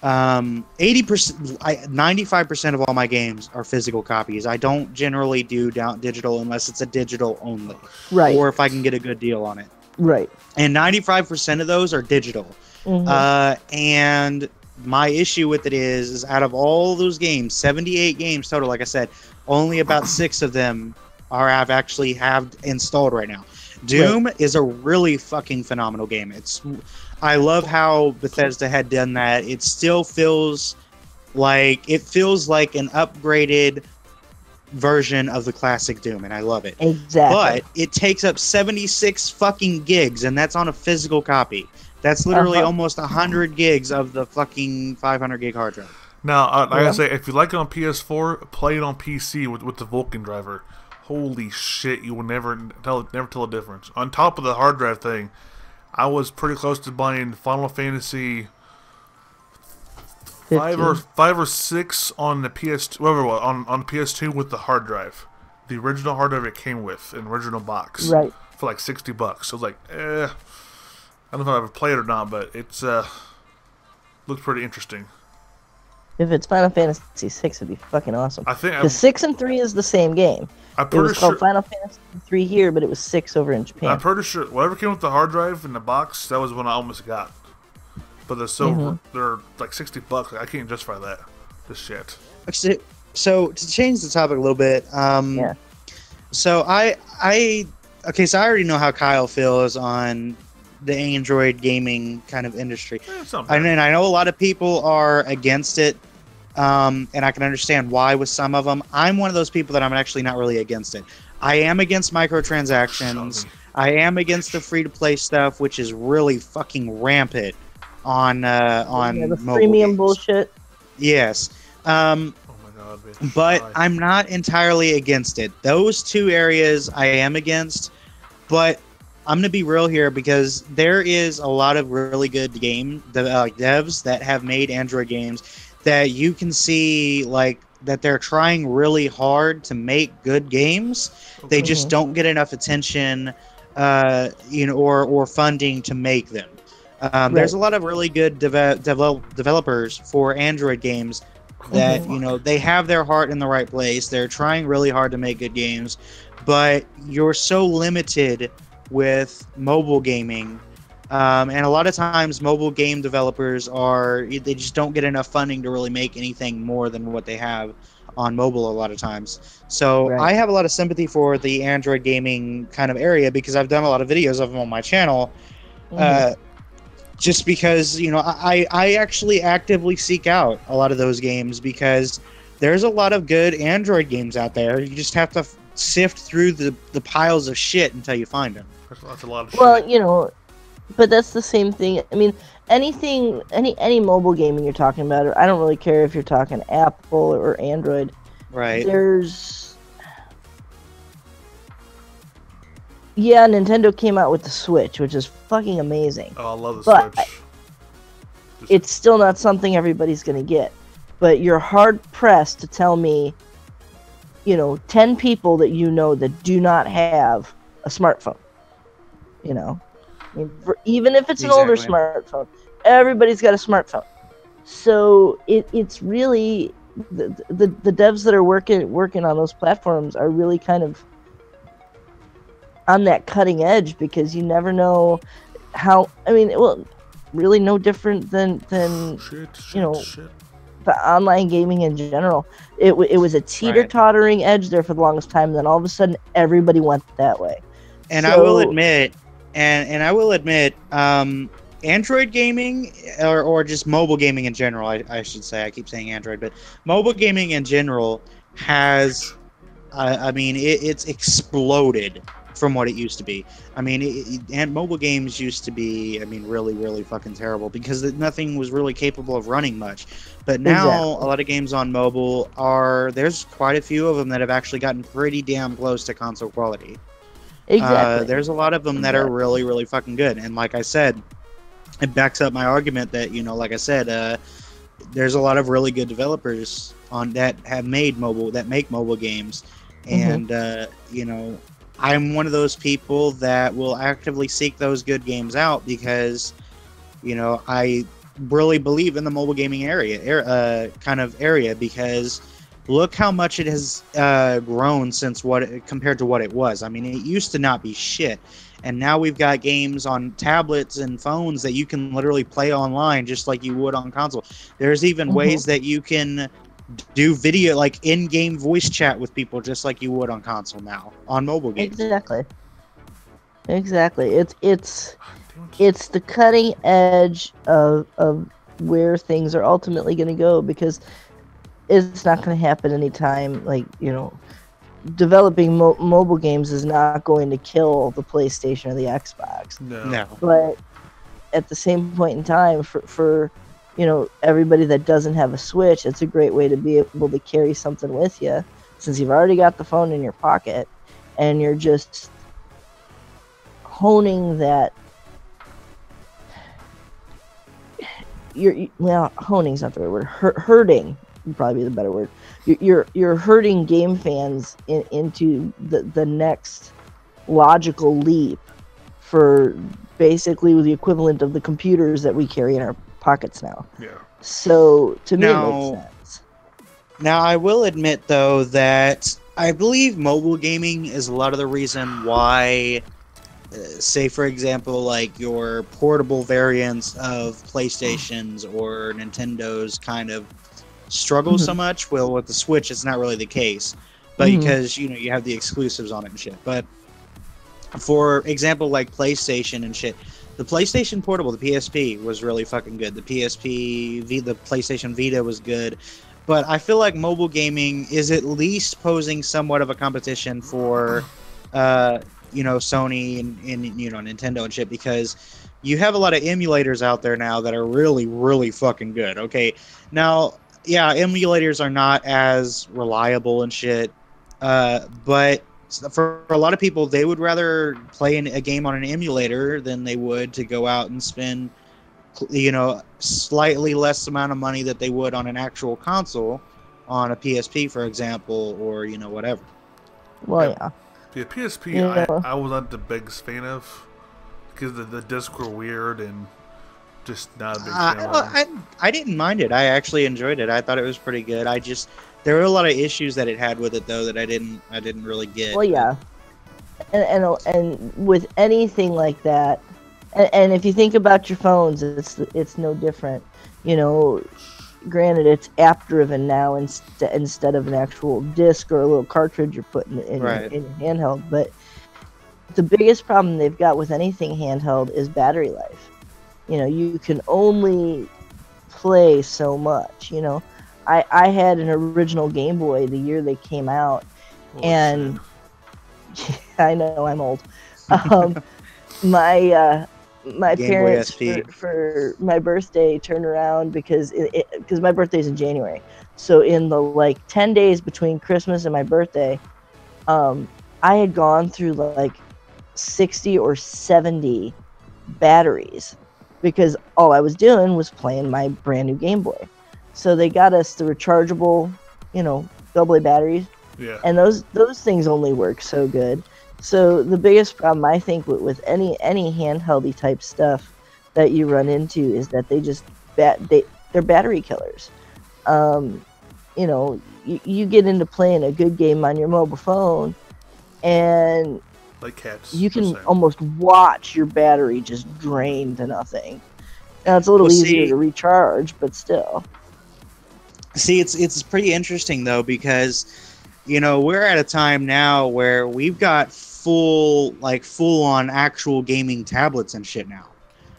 80%, 95% of all my games are physical copies. I don't generally do digital unless it's a digital only. Right. Or if I can get a good deal on it. Right. And 95% of those are digital. Mm-hmm. And my issue with it is out of all those games, 78 games total, like I said, only about 6 of them I've actually have installed right now. Doom is a really fucking phenomenal game. I love how Bethesda had done that. It still feels like an upgraded version of the classic Doom, and I love it. Exactly. But it takes up 76 fucking gigs, and that's on a physical copy. That's literally almost 100 gigs of the fucking 500 gig hard drive. Now, I gotta say, if you like it on PS4, play it on PC with the Vulkan driver. Holy shit, you will never tell a difference. On top of the hard drive thing, I was pretty close to buying Final Fantasy 5 or 6 on the PS2, on the PS2 with the hard drive, the original hard drive it came with, an original box, right, for like $60. So I was like, I don't know if I've ever played it or not, but it's looks pretty interesting. If it's Final Fantasy 6, it'd be fucking awesome. I think because 6 and 3 is the same game. I'm it was called Final Fantasy 3 here, but it was 6 over in Japan. I'm pretty sure whatever came with the hard drive in the box, that was one I almost got. But they're like $60. I can't justify that. This shit. So to change the topic a little bit, yeah. So I already know how Kyle feels on the Android gaming kind of industry. I know a lot of people are against it, and I can understand why with some of them. I'm one of those people that I'm actually not really against it. I am against microtransactions. I am against the free-to-play stuff, which is really fucking rampant on the freemium games. bullshit. Yes. Oh my God, but I'm not entirely against it. Those two areas I am against, but I'm going to be real here because there is a lot of really good devs that have made Android games that you can see like that they're trying really hard to make good games. They just don't get enough attention, or funding to make them. There's a lot of really good developers for Android games that they have their heart in the right place. They're trying really hard to make good games, but you're so limited with mobile gaming, and a lot of times mobile game developers they just don't get enough funding to really make anything more than what they have on mobile a lot of times. So I have a lot of sympathy for the Android gaming kind of area because I've done a lot of videos of them on my channel. Just because, I actually actively seek out a lot of those games because there's a lot of good Android games out there. You just have to sift through the piles of shit until you find them. That's a lot of shit. Well, but that's the same thing. I mean, any mobile gaming you're talking about, I don't really care if you're talking Apple or Android. Right. Yeah, Nintendo came out with the Switch, which is fucking amazing. Oh, I love the Switch. Switch. It's still not something everybody's going to get. But you're hard-pressed to tell me, 10 people that that do not have a smartphone. Even if it's an older smartphone, everybody's got a smartphone. So it's really the devs that are working on those platforms are really kind of on that cutting edge because you never know how. I mean, really no different than the online gaming in general. It was a teeter-tottering edge there for the longest time, and then all of a sudden everybody went that way. And I will admit, And I will admit, Android gaming or just mobile gaming in general, I should say. I keep saying Android, but mobile gaming in general has, I mean, it's exploded from what it used to be. I mean, and mobile games used to be, I mean, really, really fucking terrible because nothing was really capable of running much. But now a lot of games on mobile there's quite a few of them that have actually gotten pretty damn close to console quality. Exactly. There's a lot of them that are really, really fucking good. And like I said, it backs up my argument that, like I said, there's a lot of really good developers that make mobile games. And, I'm one of those people that will actively seek those good games out because, I really believe in the mobile gaming area because look how much it has grown since compared to what it was. I mean, it used to not be shit. And now we've got games on tablets and phones that you can literally play online just like you would on console. There's even ways that you can do video, like in-game voice chat with people just like you would on console now on mobile games. Exactly. It's the cutting edge of where things are ultimately going to go, because it's not going to happen anytime, developing mobile games is not going to kill the PlayStation or the Xbox. No. But at the same point in time, for everybody that doesn't have a Switch, it's a great way to be able to carry something with you, since you've already got the phone in your pocket and you're just honing that. Honing's not the right word. Hurting would probably be the better word. You're hurting game fans into the next logical leap for basically the equivalent of the computers that we carry in our pockets now. Yeah. So to me, it makes sense. Now, I will admit though that I believe mobile gaming is a lot of the reason why, say for example, like your portable variants of PlayStations or Nintendo's kind of struggle so much. Well, with the Switch, it's not really the case, but because you have the exclusives on it and shit. But for example, like PlayStation and shit, the PlayStation Portable, the PSP, was really fucking good. The the PlayStation Vita was good. But I feel like mobile gaming is at least posing somewhat of a competition for, Sony and Nintendo and shit, because you have a lot of emulators out there now that are really, really fucking good. Okay, now, yeah, emulators are not as reliable and shit, but for a lot of people, they would rather play a game on an emulator than they would to go out and spend, slightly less amount of money that they would on an actual console, on a PSP, for example, or whatever. Well, yeah. The PSP, I was not the biggest fan of because the discs were weird and just not a big fan. I didn't mind it. I actually enjoyed it. I thought it was pretty good. There were a lot of issues that it had with it though that I didn't really get. Well, yeah, and with anything like that, and if you think about your phones, it's no different. Granted, it's app driven now instead of an actual disc or a little cartridge you're putting in your handheld. But the biggest problem they've got with anything handheld is battery life. You can only play so much. I had an original Game Boy the year they came out, and I know I'm old. My parents for my birthday turned around because my birthday's in January, so in the 10 days between Christmas and my birthday, I had gone through 60 or 70 batteries because all I was doing was playing my brand new Game Boy. So they got us the rechargeable, AA batteries. Yeah. And those things only work so good. So the biggest problem I think with any handheldy type stuff that you run into is that they just they're battery killers. You get into playing a good game on your mobile phone, and like cats, you can almost watch your battery just drain to nothing. Now it's a little easier to recharge, but still. See, it's pretty interesting though, because we're at a time now where we've got full on actual gaming tablets and shit now.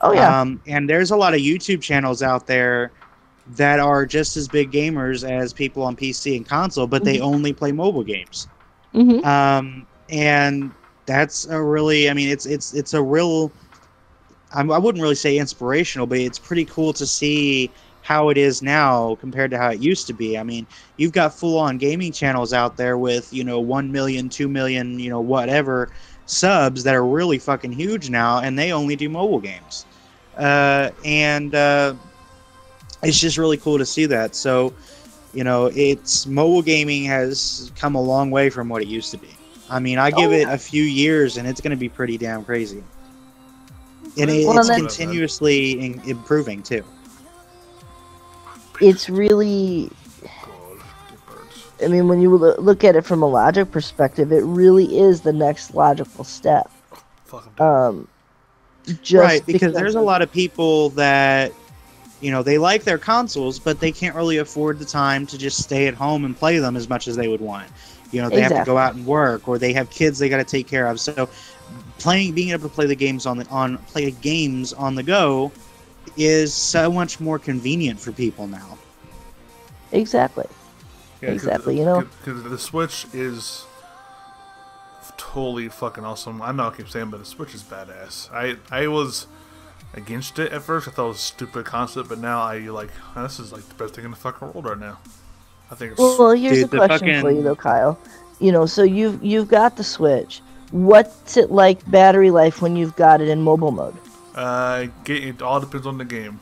Oh yeah. And there's a lot of YouTube channels out there that are just as big gamers as people on PC and console, but they only play mobile games. And that's a really, I mean, it's a real, I wouldn't really say inspirational, but it's pretty cool to see how it is now compared to how it used to be. I mean, you've got full-on gaming channels out there with, 1 million, 2 million, whatever subs that are really fucking huge now, and they only do mobile games. And it's just really cool to see that. So, mobile gaming has come a long way from what it used to be. I mean, I give it a few years, and it's going to be pretty damn crazy. And it's continuously improving, too. It's really, I mean, when you look at it from a logic perspective, it really is the next logical step. Right, because there's a lot of people that, they like their consoles, but they can't really afford the time to just stay at home and play them as much as they would want. They have to go out and work, or they have kids they got to take care of. So, being able to play the games on the go is so much more convenient for people now. Exactly. Yeah, exactly. Because the Switch is totally fucking awesome. I know I keep saying, but the Switch is badass. I was against it at first. I thought it was a stupid concept, but now this is like the best thing in the fucking world right now. I think it's... Well, here's the question for you though, Kyle. So you've got the Switch. What's it like battery life when you've got it in mobile mode? It all depends on the game.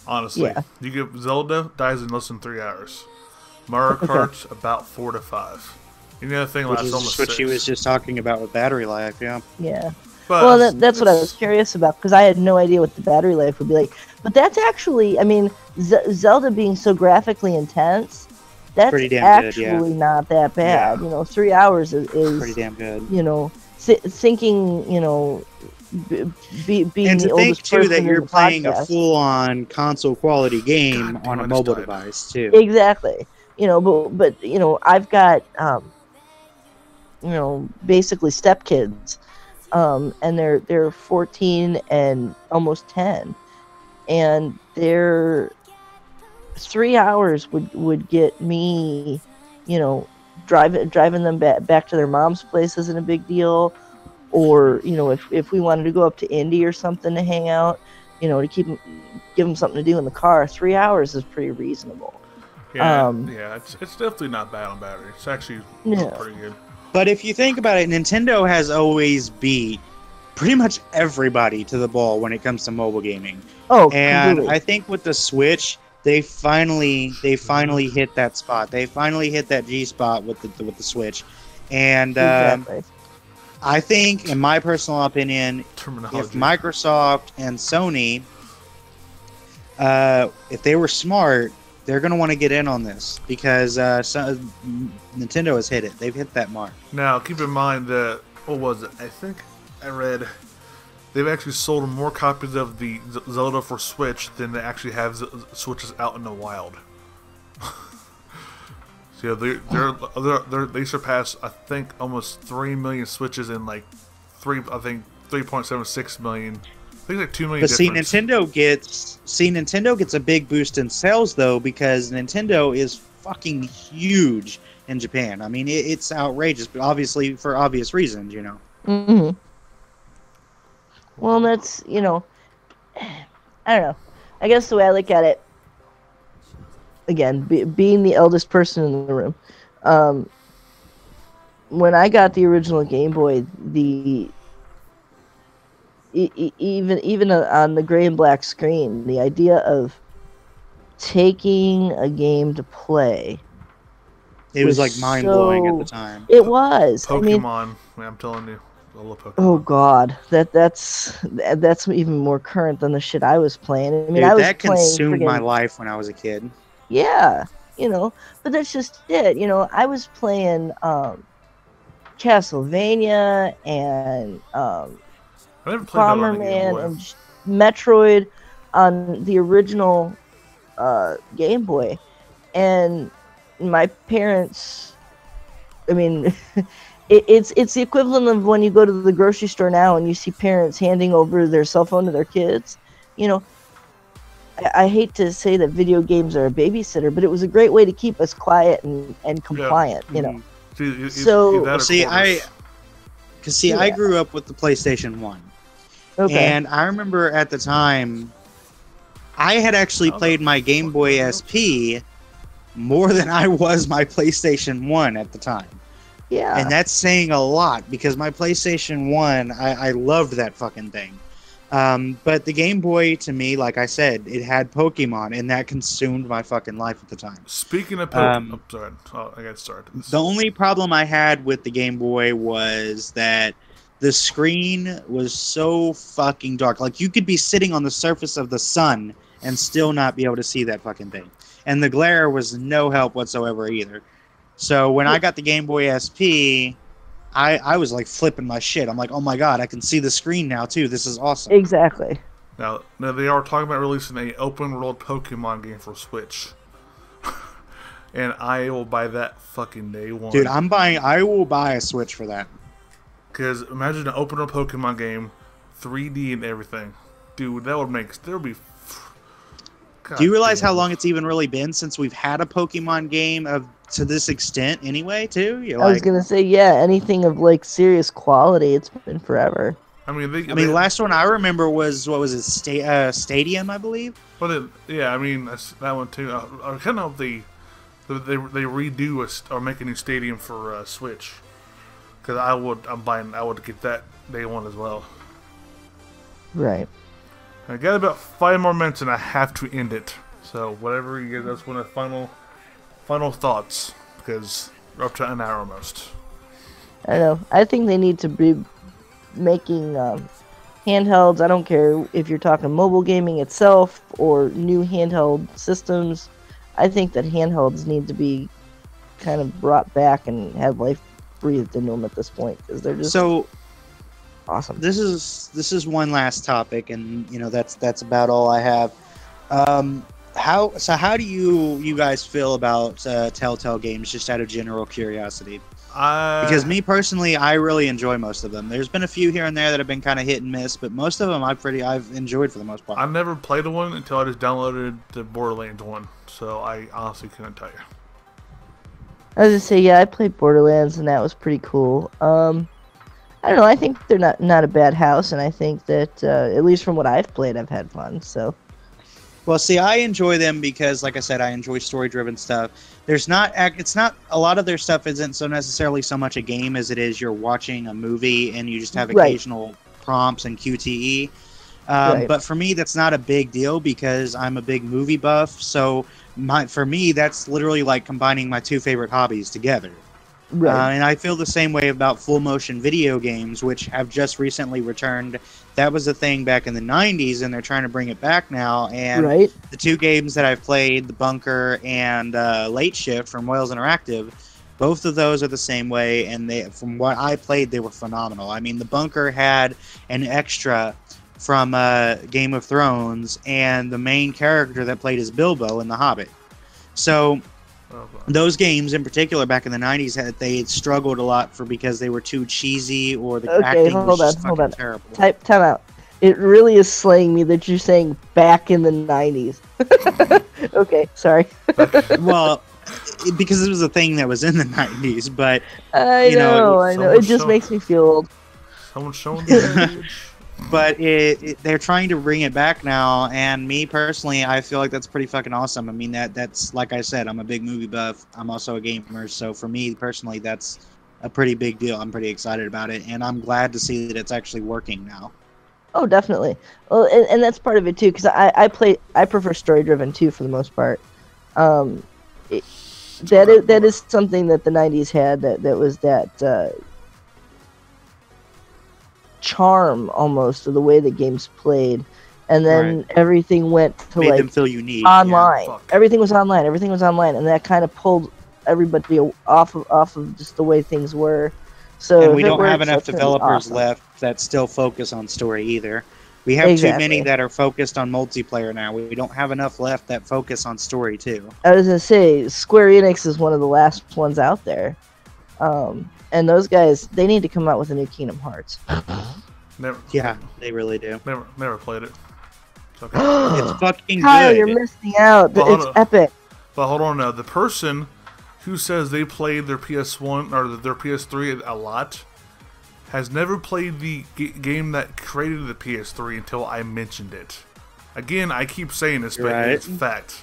Honestly, yeah. You get Zelda dies in less than 3 hours. Mario Kart's about 4 to 5. The other thing lasts almost 6. What she was just talking about with battery life, yeah. Yeah. Well, that's what I was curious about, because I had no idea what the battery life would be like. But that's actually, I mean, Zelda being so graphically intense, that's actually not that bad. Yeah. 3 hours is pretty damn good. Thinking, being and the to oldest think too person that you're in the playing podcast. a full-on console quality game on a mobile device too. Exactly. But I've got basically stepkids, and they're 14 and almost 10, and they're 3 hours would get me, driving them back to their mom's place isn't a big deal. Or, if we wanted to go up to Indy or something to hang out, to give them something to do in the car, 3 hours is pretty reasonable. Yeah, it's definitely not bad on battery. It's actually pretty good. But if you think about it, Nintendo has always beat pretty much everybody to the ball when it comes to mobile gaming. Oh, and completely. I think with the Switch, they finally hit that spot. They finally hit that G spot with the Switch, and exactly. I think, in my personal opinion, if Microsoft and Sony, if they were smart, they're going to want to get in on this, because Nintendo has hit it. They've hit that mark. Now, keep in mind that, what was it? I think I read they've actually sold more copies of the Zelda for Switch than they actually have Switches out in the wild. So they surpassed, I think, almost 3 million Switches in like 3.76 million. I think like 2 million. But difference. Nintendo gets a big boost in sales though, because Nintendo is fucking huge in Japan. I mean, it's outrageous, but obviously for obvious reasons, Mm-hmm. Well, that's I don't know. I guess the way I look at it, again, being the eldest person in the room, when I got the original Game Boy, even on the gray and black screen, the idea of taking a game to play, it was like mind blowing at the time. It was. Pokemon, I'm telling you, I love Pokemon. Oh God, that's even more current than the shit I was playing. I mean, Dude, that consumed my life when I was a kid. Yeah, but that's just it. I was playing Castlevania and Bomberman and Metroid on the original Game Boy, and my parents, I mean, it's the equivalent of when you go to the grocery store now and you see parents handing over their cell phone to their kids. You know, I hate to say that video games are a babysitter, but it was a great way to keep us quiet and compliant. Yeah. You know, I grew up with the PlayStation 1. okay, And I remember at the time, I had actually played my Game Boy SP more than I was my PlayStation 1 at the time. yeah, And that's saying a lot, because my PlayStation 1, I loved that fucking thing. But the Game Boy, to me, like I said, it had Pokemon, and that consumed my fucking life at the time. Speaking of Pokemon, sorry, I got started. The only problem I had with the Game Boy was that the screen was so fucking dark. Like, you could be sitting on the surface of the sun and still not be able to see that fucking thing. And the glare was no help whatsoever either. So when I got the Game Boy SP, I was like flipping my shit. I'm like, oh my god, I can see the screen now too. This is awesome. exactly. Now they are talking about releasing a open world Pokemon game for Switch. And I will buy that fucking day one. Dude, I will buy a Switch for that. Because imagine an open world Pokemon game, 3D and everything. Dude, there would be... God, do you realize how long it's even really been since we've had a Pokemon game to this extent anyway, too? I was going to say, yeah, anything of, like, serious quality, it's been forever. I mean, the last one I remember was, what was it, Stadium, I believe? Well, yeah, I mean, that one, too. I kind of hope they redo or make a new stadium for Switch. Because I would get that day one as well. Right. I got about 5 more minutes and I have to end it. So whatever you guys just want to final thoughts, because we're up to an hour almost. I don't know. I think they need to be making handhelds. I don't care if you're talking mobile gaming itself or new handheld systems. I think that handhelds need to be kind of brought back and have life breathed into them at this point, because they're just awesome. This is one last topic, and that's about all I have. How do you guys feel about Telltale games, just out of general curiosity? Because me personally, I really enjoy most of them. There's been a few here and there that have been kind of hit and miss, but most of them I've enjoyed for the most part. I never played one until I just downloaded the Borderlands one, so I honestly couldn't tell you. I was gonna say, yeah, I played Borderlands and that was pretty cool. I don't know. I think they're not a bad house, and I think that at least from what I've played, I've had fun. So. Well, see, I enjoy them because, like I said, I enjoy story-driven stuff. It's not a lot of their stuff isn't so necessarily so much a game as it is you're watching a movie and you just have occasional prompts and QTE. But for me, that's not a big deal because I'm a big movie buff. So for me, that's literally like combining my two favorite hobbies together. Right. And I feel the same way about full motion video games, which have just recently returned. That was a thing back in the 90s, and they're trying to bring it back now. And the two games that I've played, The Bunker and Late Shift from Wales Interactive, both of those are the same way. And from what I played, they were phenomenal. I mean, The Bunker had an extra from Game of Thrones and the main character that played as Bilbo in The Hobbit. So those games in particular back in the 90s they struggled a lot because they were too cheesy or the acting was just fucking terrible. Time out. It really is slaying me that you're saying back in the 90s. Okay, sorry. Well, because it was a thing that was in the 90s, but I know. It just makes me feel old. Someone's showing the age. But they're trying to bring it back now, and me personally, I feel like that's pretty fucking awesome. I mean, that's like I said, I'm a big movie buff. I'm also a gamer, so for me personally, that's a pretty big deal. I'm pretty excited about it, and I'm glad to see that it's actually working now. Oh, definitely. Well, and that's part of it too, because I prefer story-driven too for the most part. That is something that the 90s had that was that charm almost of the way the games played, and then everything went to made them feel unique. Online. Everything was online, and that kind of pulled everybody off of just the way things were. So and we don't have enough developers left that still focus on story either. We have too many that are focused on multiplayer now. We don't have enough left that focus on story too. I was gonna say Square Enix is one of the last ones out there. And those guys, they need to come out with a new Kingdom Hearts. Never. Yeah, they really do. Never played it. It's okay. It's fucking Kyle, good. you're missing out. Well, It's epic. But hold on now. The person who says they played their PS1 or their PS3 a lot has never played the game that created the PS3 until I mentioned it. Again, I keep saying this, but Right. it's fact.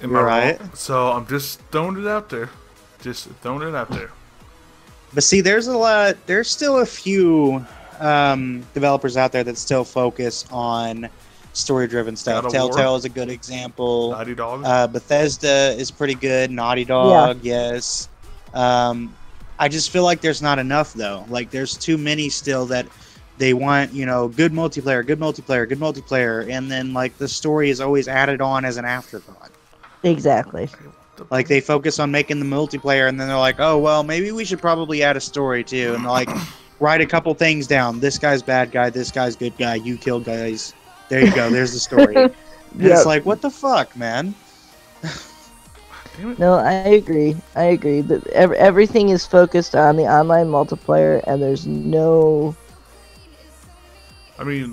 Am You're I right. wrong? So I'm just throwing it out there. Just throwing it out there. But see, there's still a few developers out there that still focus on story-driven stuff. God of War. Telltale is a good example. Naughty Dog. Bethesda is pretty good. Naughty Dog, yes. I just feel like there's not enough, though. Like, there's too many still that they want, you know, good multiplayer, good multiplayer, good multiplayer, and then, like, the story is always added on as an afterthought. Exactly. Like, they focus on making the multiplayer, and then they're like, oh, well, maybe we should probably add a story, too. And, like, write a couple things down. This guy's bad guy, this guy's good guy, you kill guys. There you go, there's the story. And it's like, what the fuck, man? No, I agree. But everything is focused on the online multiplayer, and there's no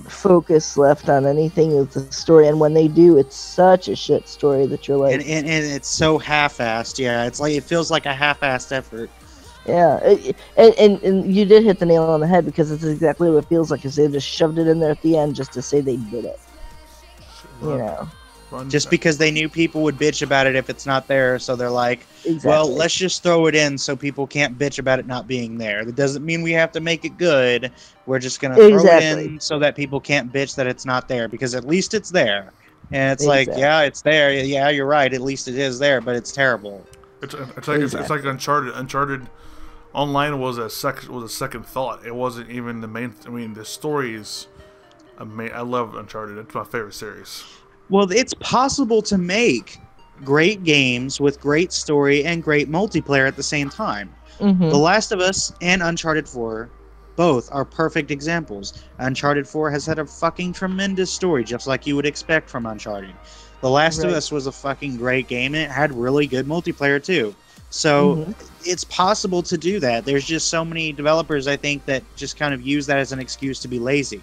focus left on anything with the story. And when they do, it's such a shit story that you're like, and it's so half-assed. Yeah, it's like it feels like a half-assed effort. Yeah, and you did hit the nail on the head, because it's exactly what it feels like. Is they just shoved it in there at the end just to say they did it. You know. Just because they knew people would bitch about it if it's not there, so they're like, well, let's just throw it in so people can't bitch about it not being there. That doesn't mean we have to make it good. We're just going to throw it in so that people can't bitch that it's not there, because at least it's there. And it's like, yeah, it's there. Yeah, you're right. At least it is there, but it's terrible. It's like Uncharted. Uncharted Online was a second thought. It wasn't even the main. I mean, the story is amazing. I love Uncharted. It's my favorite series. Well, it's possible to make great games with great story and great multiplayer at the same time. Mm-hmm. The Last of Us and Uncharted 4 both are perfect examples. Uncharted 4 has had a fucking tremendous story, just like you would expect from Uncharted. The Last of Us was a fucking great game, and it had really good multiplayer too. So it's possible to do that. There's just so many developers, I think, that just kind of use that as an excuse to be lazy.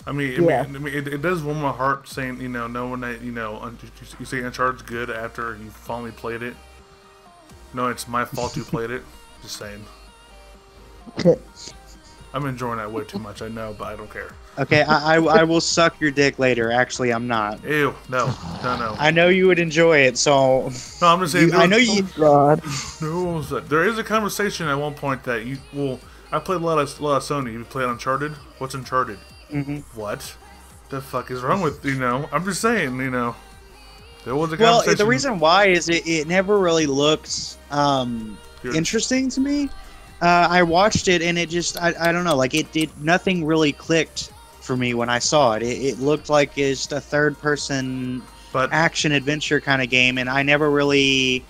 I mean, it does warm my heart saying, you know, knowing that, you know, you say Uncharted's good after you finally played it. No, it's my fault you played it. Just saying. I'm enjoying that way too much, I know, but I don't care. Okay, I will suck your dick later. Actually, I'm not. Ew, no. I know you would enjoy it, so... No, I'm just saying... I know you... God. No, there is a conversation at one point that you... Well, I played a lot of Sony. You played Uncharted? What's Uncharted? What the fuck is wrong with, you know? I'm just saying, you know. There was a conversation. Well, the reason why is it never really looked interesting to me. I watched it and it just, I don't know, like nothing really clicked for me when I saw it. It looked like it's just a third-person action adventure kind of game, and I never really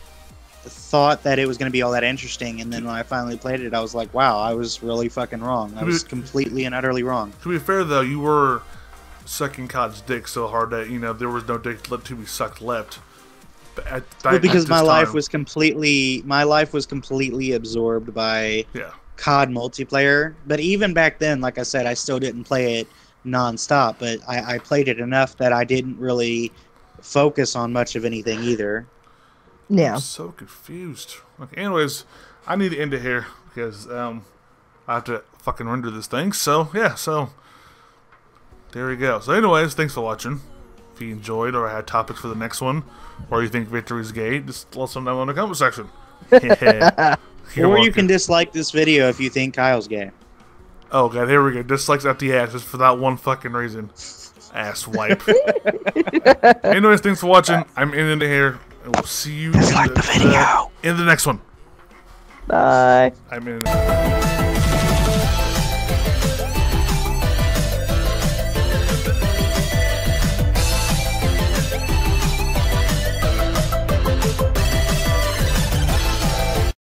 thought that it was going to be all that interesting. And then when I finally played it, I was like, wow, I was really fucking wrong. I was completely and utterly wrong. To be fair, though, you were sucking Cod's dick so hard that, you know, there was no dick to be sucked left. Because my life was completely absorbed by COD multiplayer. But even back then, like I said, I still didn't play it nonstop. But I played it enough that I didn't really focus on much of anything either. Yeah. I'm so confused. Okay, anyways, I need to end it here because I have to fucking render this thing. So yeah, so there we go. So anyways, thanks for watching. If you enjoyed or had topics for the next one, or you think Victory's gay, just let us know in the comment section. Or you can dislike this video if you think Kyle's gay. Oh god, here we go. Dislikes at the ass just for that one fucking reason. Ass wipe. Anyways, thanks for watching. I'm ending it here. And we'll see you in the video. In the next one. Bye. I'm in.